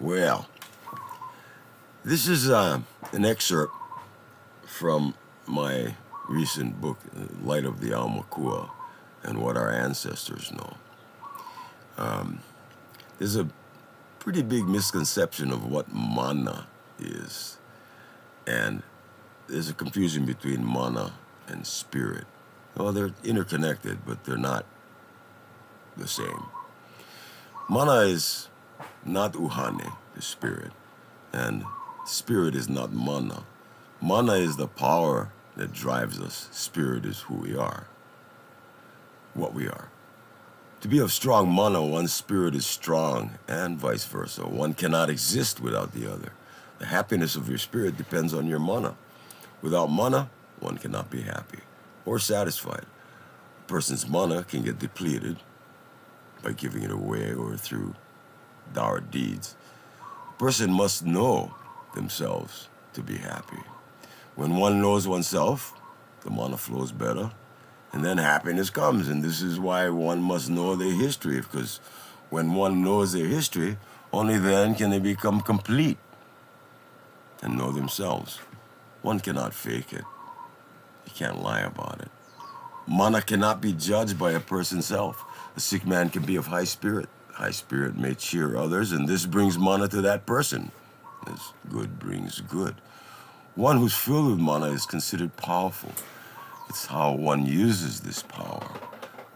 Well, this is an excerpt from my recent book, Light of the Aumakua and What Our Ancestors Know. There's a pretty big misconception of what mana is, and there's a confusion between mana and spirit. Well, they're interconnected, but they're not the same. Mana is not uhane, the spirit, and spirit is not mana. Mana is the power that drives us. Spirit is who we are, what we are. To be of strong mana, one's spirit is strong, and vice versa. One cannot exist without the other. The happiness of your spirit depends on your mana. Without mana, one cannot be happy or satisfied. A person's mana can get depleted by giving it away or through dour deeds. A person must know themselves to be happy. When one knows oneself, the mana flows better, and then happiness comes. And this is why one must know their history, because when one knows their history, only then can they become complete and know themselves. One cannot fake it. You can't lie about it. Mana cannot be judged by a person's self. A sick man can be of high spirit. High spirit may cheer others, and this brings mana to that person, as good brings good. One who's filled with mana is considered powerful. It's how one uses this power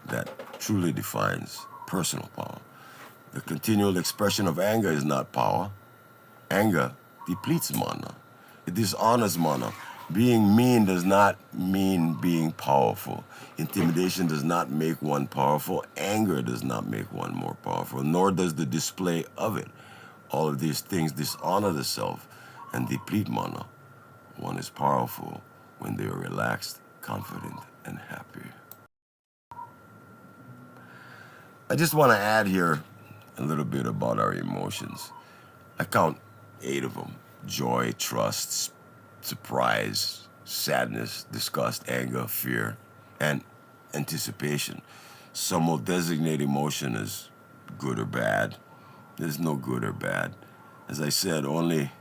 that truly defines personal power. The continual expression of anger is not power. Anger depletes mana. It dishonors mana. Being mean does not mean being powerful. Intimidation does not make one powerful. Anger does not make one more powerful, nor does the display of it. All of these things dishonor the self and deplete mana. One is powerful when they are relaxed, confident, and happy. I just want to add here a little bit about our emotions. I count 8 of them: joy, trust, surprise, sadness, disgust, anger, fear, and anticipation. Some will designate emotion as good or bad. There's no good or bad. As I said, only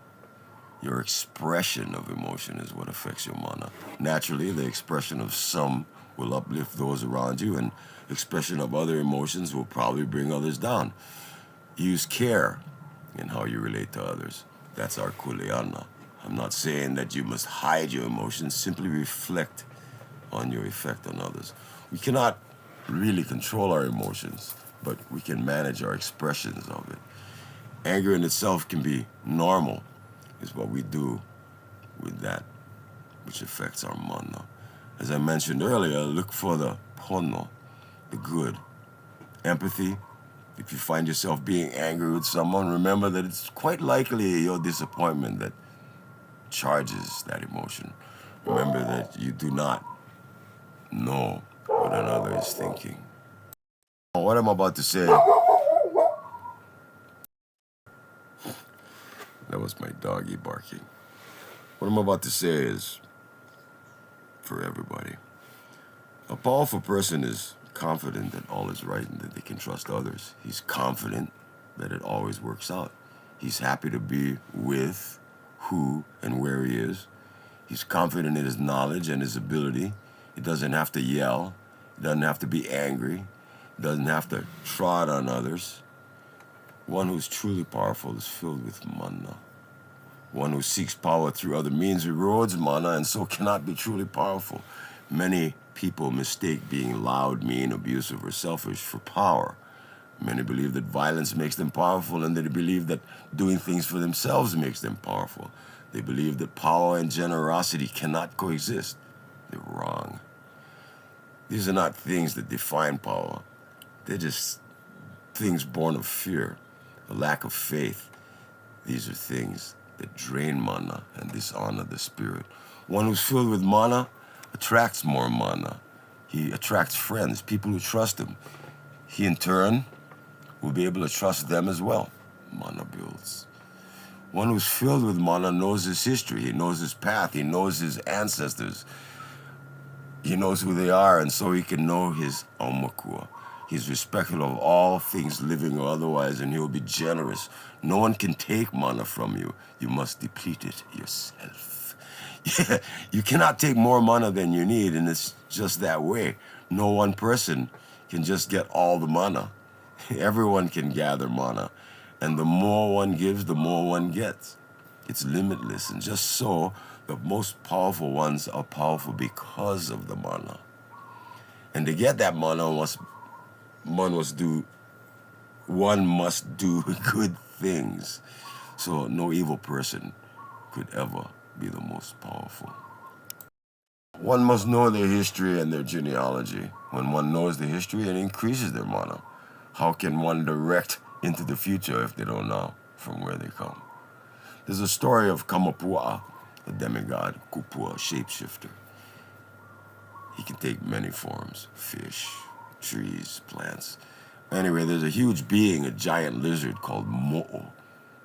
your expression of emotion is what affects your mana. Naturally, the expression of some will uplift those around you, and expression of other emotions will probably bring others down. Use care in how you relate to others. That's our kuleana. I'm not saying that you must hide your emotions, simply reflect on your effect on others. We cannot really control our emotions, but we can manage our expressions of it. Anger in itself can be normal. It's what we do with that which affects our mana. As I mentioned earlier, look for the pono, the good. Empathy. If you find yourself being angry with someone, remember that it's quite likely your disappointment that charges that emotion. Remember that you do not know what another is thinking. What I'm about to say, that was my doggy barking. What I'm about to say is for everybody. A powerful person is confident that all is right and that they can trust others. He's confident that it always works out. He's happy to be with who and where he is. He's confident in his knowledge and his ability. He doesn't have to yell. He doesn't have to be angry. He doesn't have to trot on others. One who's truly powerful is filled with mana. One who seeks power through other means erodes mana and so cannot be truly powerful. Many people mistake being loud, mean, abusive, or selfish for power. Many believe that violence makes them powerful, and they believe that doing things for themselves makes them powerful. They believe that power and generosity cannot coexist. They're wrong. These are not things that define power. They're just things born of fear, a lack of faith. These are things that drain mana and dishonor the spirit. One who's filled with mana attracts more mana. He attracts friends, people who trust him. He, in turn, will be able to trust them as well. Mana builds. One who's filled with mana knows his history. He knows his path. He knows his ancestors. He knows who they are, and so he can know his Aumakua. He's respectful of all things living or otherwise, and he will be generous. No one can take mana from you. You must deplete it yourself. Yeah, you cannot take more mana than you need, and it's just that way. No one person can just get all the mana. Everyone can gather mana, and the more one gives, the more one gets. It's limitless, and just so, the most powerful ones are powerful because of the mana. And to get that mana, one must do good things. So no evil person could ever be the most powerful. One must know their history and their genealogy. When one knows the history, it increases their mana. How can one direct into the future if they don't know from where they come? There's a story of Aumakua, a demigod, Kupua, shapeshifter. He can take many forms: fish, trees, plants. Anyway, there's a huge being, a giant lizard called Mo'o,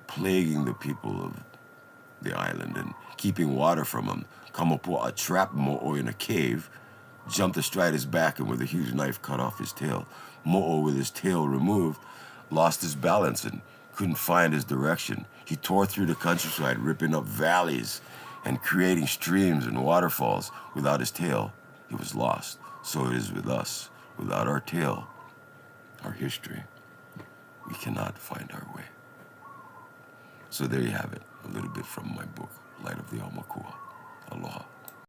plaguing the people of the island and keeping water from him. Aumakua trapped Mo'o in a cave, jumped astride his back, and with a huge knife cut off his tail. Mo'o, with his tail removed, lost his balance and couldn't find his direction. He tore through the countryside, ripping up valleys and creating streams and waterfalls. Without his tail, he was lost. So it is with us. Without our tail, our history, we cannot find our way. So there you have it, a little bit from my book, Light of the Aumakua. Aloha.